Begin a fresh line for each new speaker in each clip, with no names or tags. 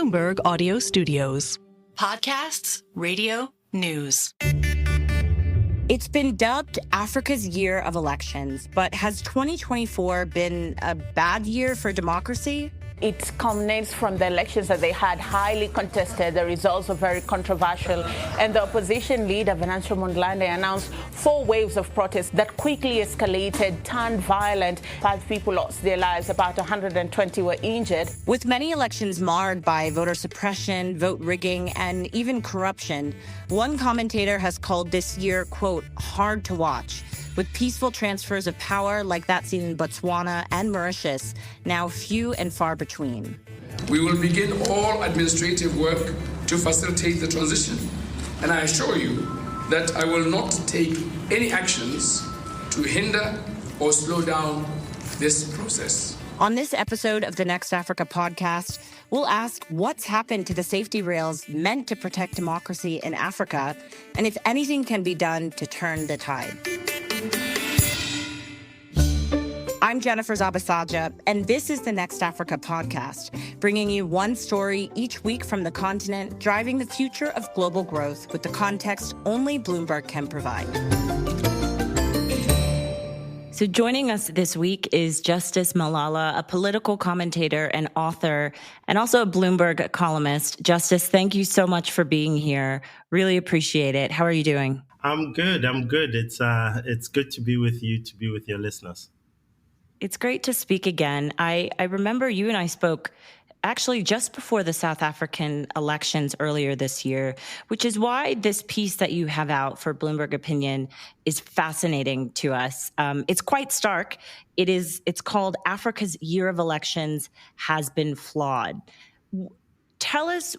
Bloomberg Audio Studios.
Podcasts, radio, news.
It's been dubbed Africa's Year of Elections, but has 2024 been a bad year for democracy?
It culminates from the elections that they had highly contested. The results were very controversial. And the opposition leader, Venancio Mondlane, announced 4 waves of protests that quickly escalated, turned violent. 5 people lost their lives, about 120 were injured.
With many elections marred by voter suppression, vote rigging, and even corruption, one commentator has called this year, quote, hard to watch. With peaceful transfers of power like that seen in Botswana and Mauritius, now few and far between.
We will begin all administrative work to facilitate the transition, and I assure you that I will not take any actions to hinder or slow down this process.
On this episode of the Next Africa podcast, we'll ask what's happened to the safety rails meant to protect democracy in Africa, and if anything can be done to turn the tide. I'm Jennifer Zabasajja, and this is the Next Africa podcast, bringing you one story each week from the continent, driving the future of global growth with the context only Bloomberg can provide. So joining us this week is Justice Malala, a political commentator and author, and also a Bloomberg columnist. Justice, thank you so much for being here. Really appreciate it. How are you doing?
I'm good. It's good to be with you, to be with your listeners.
It's great to speak again. I remember you and I spoke actually just before the South African elections earlier this year, which is why this piece that you have out for Bloomberg Opinion is fascinating to us. It's quite stark. It's called Africa's Year of Elections Has Been Flawed. Tell us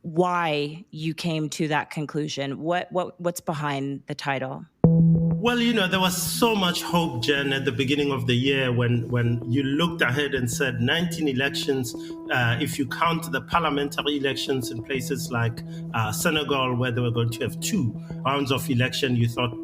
why you came to that conclusion. What's behind the title?
Well, there was so much hope, Jen, at the beginning of the year when you looked ahead and said 19 elections. If you count the parliamentary elections in places like Senegal, where they were going to have 2 rounds of election, you thought,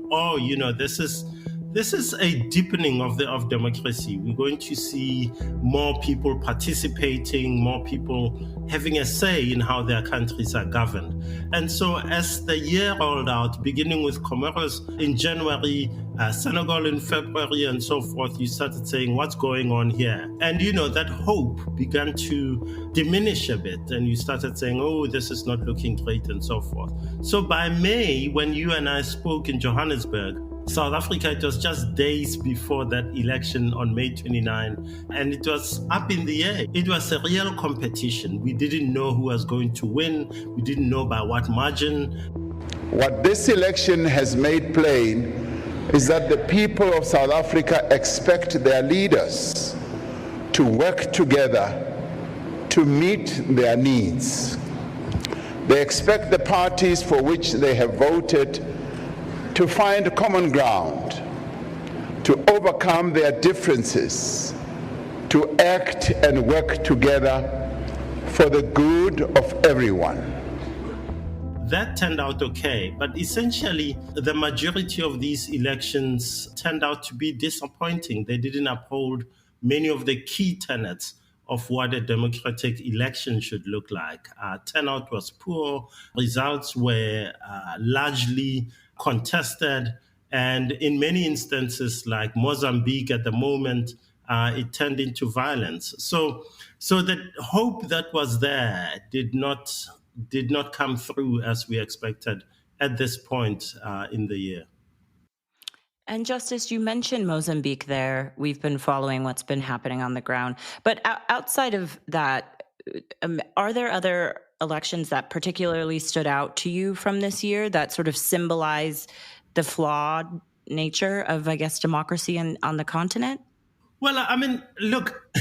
this is a deepening of democracy. We're going to see more people participating, more people having a say in how their countries are governed. And so as the year rolled out, beginning with Comoros in January, Senegal in February, and so forth, you started saying, what's going on here? And, that hope began to diminish a bit. And you started saying, oh, this is not looking great, and so forth. So by May, when you and I spoke in Johannesburg, South Africa, it was just days before that election on May 29, and it was up in the air. It was a real competition. We didn't know who was going to win. We didn't know by what margin.
What this election has made plain is that the people of South Africa expect their leaders to work together to meet their needs. They expect the parties for which they have voted to find common ground, to overcome their differences, to act and work together for the good of everyone.
That turned out okay, but essentially the majority of these elections turned out to be disappointing. They didn't uphold many of the key tenets of what a democratic election should look like. Turnout was poor, results were largely contested, and in many instances, like Mozambique at the moment, it turned into violence. So the hope that was there did not come through as we expected at this point in the year.
And Justice, you mentioned Mozambique there. We've been following what's been happening on the ground. But outside of that, are there other elections that particularly stood out to you from this year that sort of symbolize the flawed nature of, I guess, democracy on the continent?
Well, I mean, look,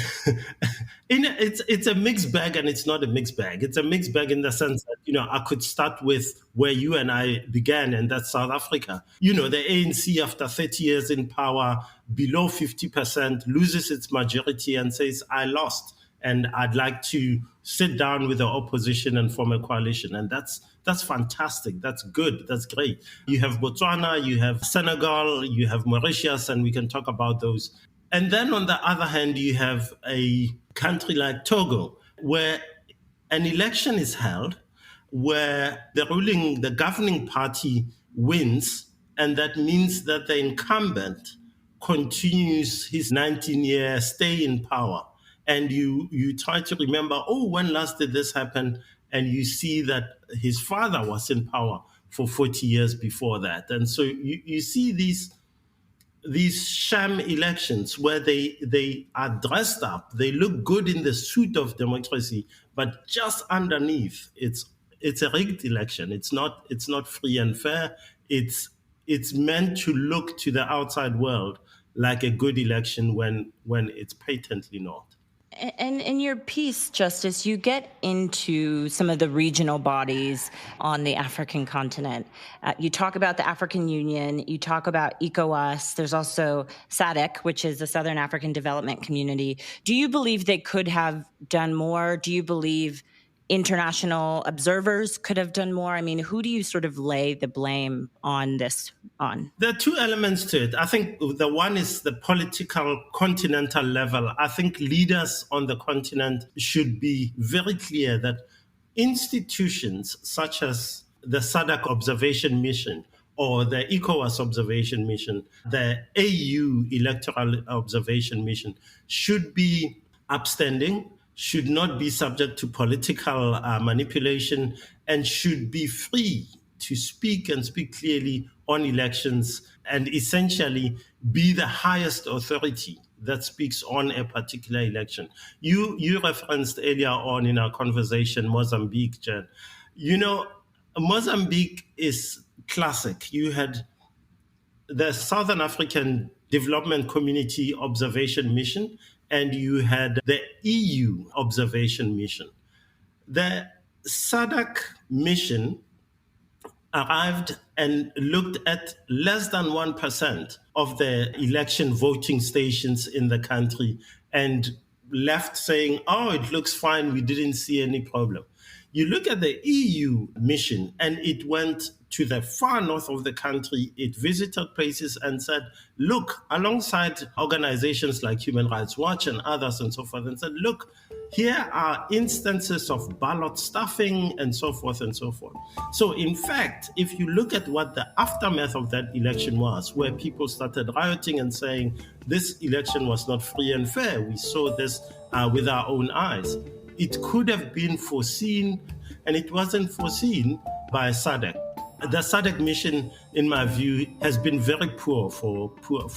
it's a mixed bag, and it's not a mixed bag. It's a mixed bag in the sense that, I could start with where you and I began, and that's South Africa. The ANC, after 30 years in power, below 50%, loses its majority and says, I lost, and I'd like to sit down with the opposition and form a coalition. And that's fantastic. That's good. That's great. You have Botswana, you have Senegal, you have Mauritius, and we can talk about those. And then on the other hand, you have a country like Togo, where an election is held where the governing party wins, and that means that the incumbent continues his 19-year stay in power. And you try to remember, when last did this happen? And you see that his father was in power for 40 years before that. And so you see these sham elections where they are dressed up, they look good in the suit of democracy, but just underneath, it's a rigged election. It's not free and fair. It's meant to look to the outside world like a good election when it's patently not.
And in your piece, Justice, you get into some of the regional bodies on the African continent. You talk about the African Union, you talk about ECOWAS, there's also SADC, which is the Southern African Development Community. Do you believe they could have done more? Do you believe international observers could have done more? I mean, who do you sort of lay the blame on this on?
There are two elements to it. I think the one is the political continental level. I think leaders on the continent should be very clear that institutions such as the SADC Observation Mission or the ECOWAS Observation Mission, the AU Electoral Observation Mission should be upstanding, should not be subject to political manipulation, and should be free to speak and speak clearly on elections and essentially be the highest authority that speaks on a particular election. You referenced earlier on in our conversation Mozambique, Jen. You know, Mozambique is classic. You had the Southern African Development Community Observation Mission, and you had the EU Observation Mission. The SADC mission arrived and looked at less than 1% of the election voting stations in the country and left saying, it looks fine, we didn't see any problem. You look at the EU mission, and it went to the far north of the country. It visited places and said, look, alongside organizations like Human Rights Watch and others and so forth, and said, look, here are instances of ballot stuffing and so forth and so forth. So in fact, if you look at what the aftermath of that election was, where people started rioting and saying, this election was not free and fair, we saw this with our own eyes. It could have been foreseen, and it wasn't foreseen by SADC. The SADC mission, in my view, has been very poor for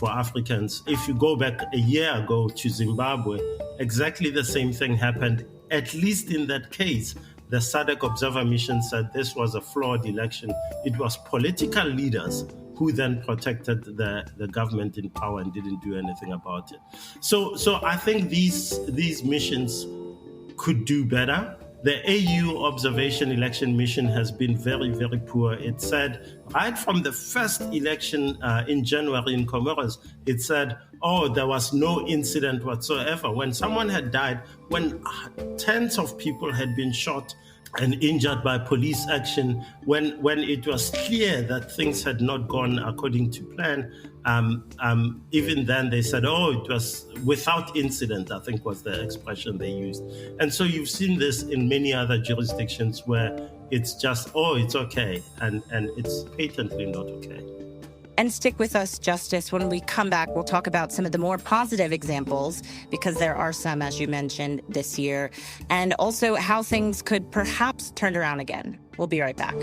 Africans. If you go back a year ago to Zimbabwe, exactly the same thing happened. At least in that case, the SADC Observer Mission said this was a flawed election. It was political leaders who then protected the government in power and didn't do anything about it. So I think these missions could do better. The AU Observation Election Mission has been very, very poor. It said, right from the first election in January in Comoros, it said, there was no incident whatsoever. When someone had died, when tens of people had been shot and injured by police action, when it was clear that things had not gone according to plan, even then they said, it was without incident, I think was the expression they used. And so you've seen this in many other jurisdictions where it's just, it's okay, and it's patently not okay.
And stick with us, Justice. When we come back, we'll talk about some of the more positive examples, because there are some, as you mentioned, this year, and also how things could perhaps turn around again. We'll be right back.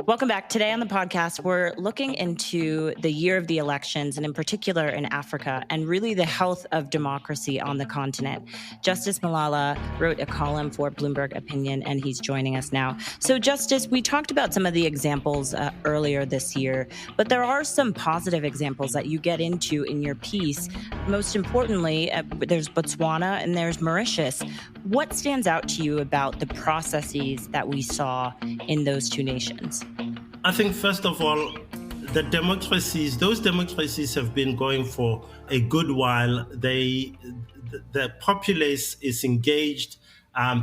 Welcome back. Today on the podcast, we're looking into the year of the elections, and in particular in Africa, and really the health of democracy on the continent. Justice Malala wrote a column for Bloomberg Opinion, and he's joining us now. So, Justice, we talked about some of the examples earlier this year, but there are some positive examples that you get into in your piece. Most importantly, there's Botswana and there's Mauritius. What stands out to you about the processes that we saw in those two nations?
I think, first of all, those democracies have been going for a good while. The populace is engaged.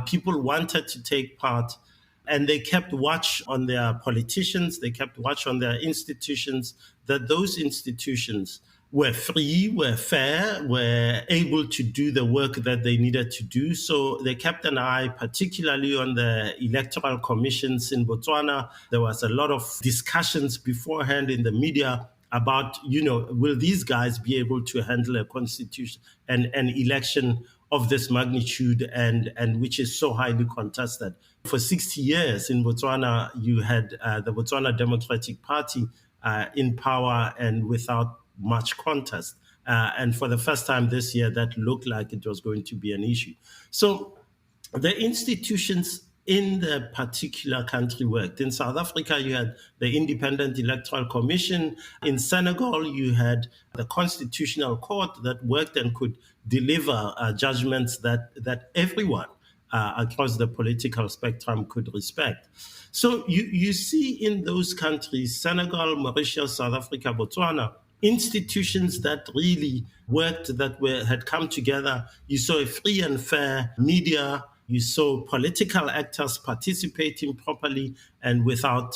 People wanted to take part, and they kept watch on their politicians. They kept watch on their institutions, that those institutions were free, were fair, were able to do the work that they needed to do. So they kept an eye particularly on the electoral commissions in Botswana. There was a lot of discussions beforehand in the media about, will these guys be able to handle a constitution and an election of this magnitude and which is so highly contested. For 60 years in Botswana, you had the Botswana Democratic Party in power and without much contest. And for the first time this year, that looked like it was going to be an issue. So the institutions in the particular country worked. In South Africa, you had the Independent Electoral Commission. In Senegal, you had the Constitutional Court that worked and could deliver judgments that everyone across the political spectrum could respect. So you see in those countries, Senegal, Mauritius, South Africa, Botswana, institutions that really worked, that had come together. You saw a free and fair media. You saw political actors participating properly and without,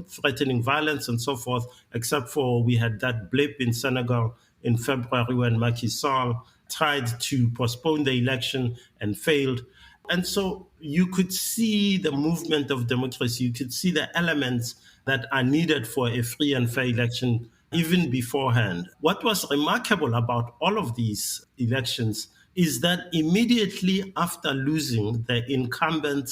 threatening violence and so forth, except for we had that blip in Senegal in February when Macky Sall tried to postpone the election and failed. And so you could see the movement of democracy. You could see the elements that are needed for a free and fair election even beforehand. What was remarkable about all of these elections is that immediately after losing, the incumbent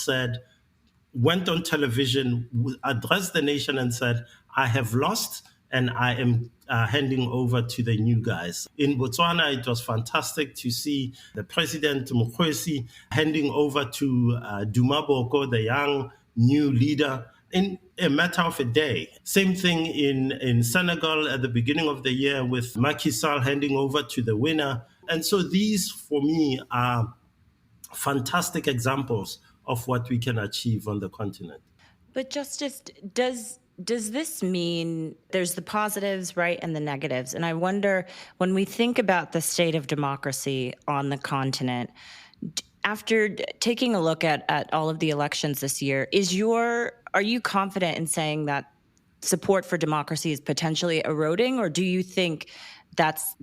went on television, addressed the nation and said, I have lost and I am handing over to the new guys. In Botswana, it was fantastic to see the president, Mokgweetsi, handing over to Duma Boko, the young new leader, in a matter of a day. Same thing in Senegal at the beginning of the year with Macky Sall handing over to the winner. And so these, for me, are fantastic examples of what we can achieve on the continent.
But Justice, does this mean there's the positives, right, and the negatives? And I wonder, when we think about the state of democracy on the continent, after taking a look at all of the elections this year, are you confident in saying that support for democracy is potentially eroding, or do you think that's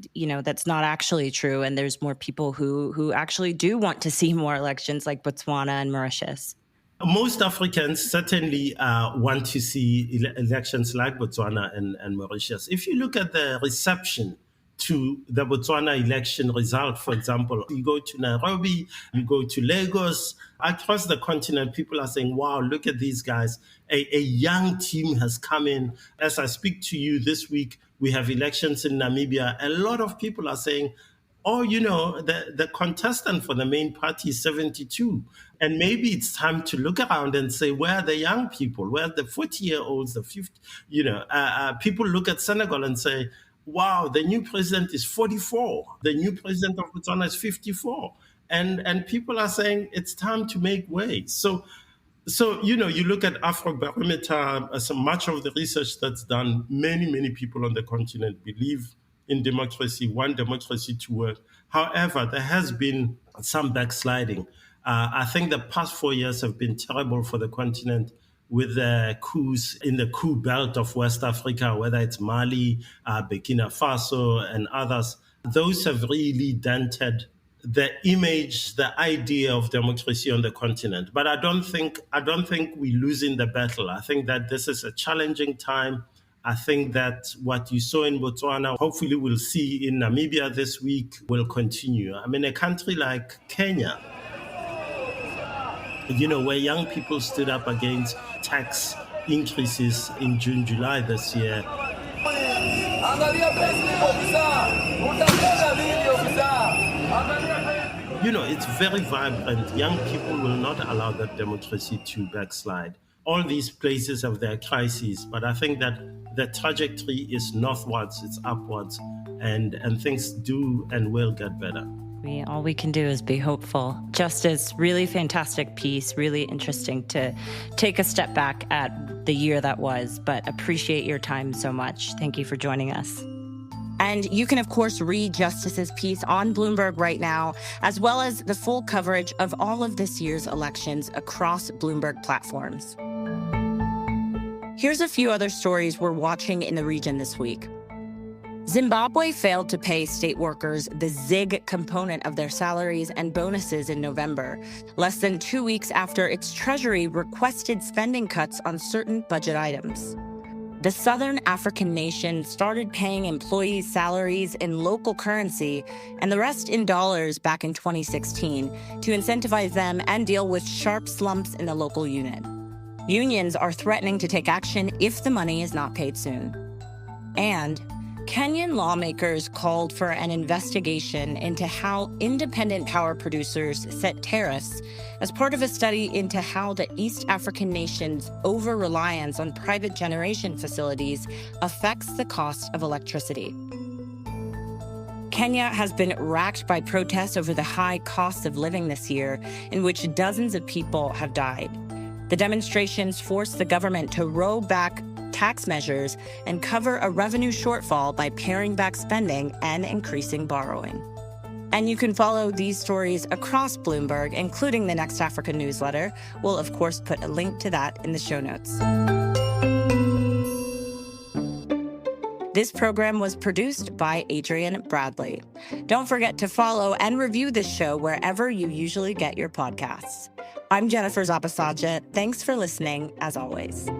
not actually true and there's more people who actually do want to see more elections like Botswana and Mauritius?
Most Africans certainly want to see elections like Botswana and Mauritius. If you look at the reception to the Botswana election result, for example, you go to Nairobi, you go to Lagos, across the continent, people are saying, wow, look at these guys. A young team has come in. As I speak to you this week, we have elections in Namibia. A lot of people are saying, the contestant for the main party is 72. And maybe it's time to look around and say, where are the young people? Where are the 40-year-olds, the 50, people look at Senegal and say, wow, the new president is 44. The new president of Botswana is 54. And people are saying it's time to make way. So you look at Afrobarometer, so much of the research that's done, many people on the continent believe in democracy, want democracy to work. However, there has been some backsliding. I think the past 4 years have been terrible for the continent, with the coups in the coup belt of West Africa, whether it's Mali, Burkina Faso, and others. Those have really dented the image, the idea of democracy on the continent. But I don't think we're losing the battle. I think that this is a challenging time. I think that what you saw in Botswana, hopefully we'll see in Namibia this week, will continue. I mean, a country like Kenya, where young people stood up against tax increases in June, July this year. It's very vibrant. Young people will not allow that democracy to backslide. All these places have their crises, but I think that the trajectory is northwards, it's upwards, and things do and will get better.
All we can do is be hopeful. Justice, really fantastic piece, really interesting to take a step back at the year that was, but appreciate your time so much. Thank you for joining us.
And you can, of course, read Justice's piece on Bloomberg right now, as well as the full coverage of all of this year's elections across Bloomberg platforms. Here's a few other stories we're watching in the region this week. Zimbabwe failed to pay state workers the ZIG component of their salaries and bonuses in November, less than 2 weeks after its treasury requested spending cuts on certain budget items. The Southern African nation started paying employees' salaries in local currency and the rest in dollars back in 2016 to incentivize them and deal with sharp slumps in the local unit. Unions are threatening to take action if the money is not paid soon. And Kenyan lawmakers called for an investigation into how independent power producers set tariffs as part of a study into how the East African nation's over-reliance on private generation facilities affects the cost of electricity. Kenya has been racked by protests over the high cost of living this year, in which dozens of people have died. The demonstrations forced the government to roll back tax measures and cover a revenue shortfall by paring back spending and increasing borrowing. And you can follow these stories across Bloomberg, including the Next Africa newsletter. We'll, of course, put a link to that in the show notes. This program was produced by Adrian Bradley. Don't forget to follow and review this show wherever you usually get your podcasts. I'm Jennifer Zabasajja. Thanks for listening, as always.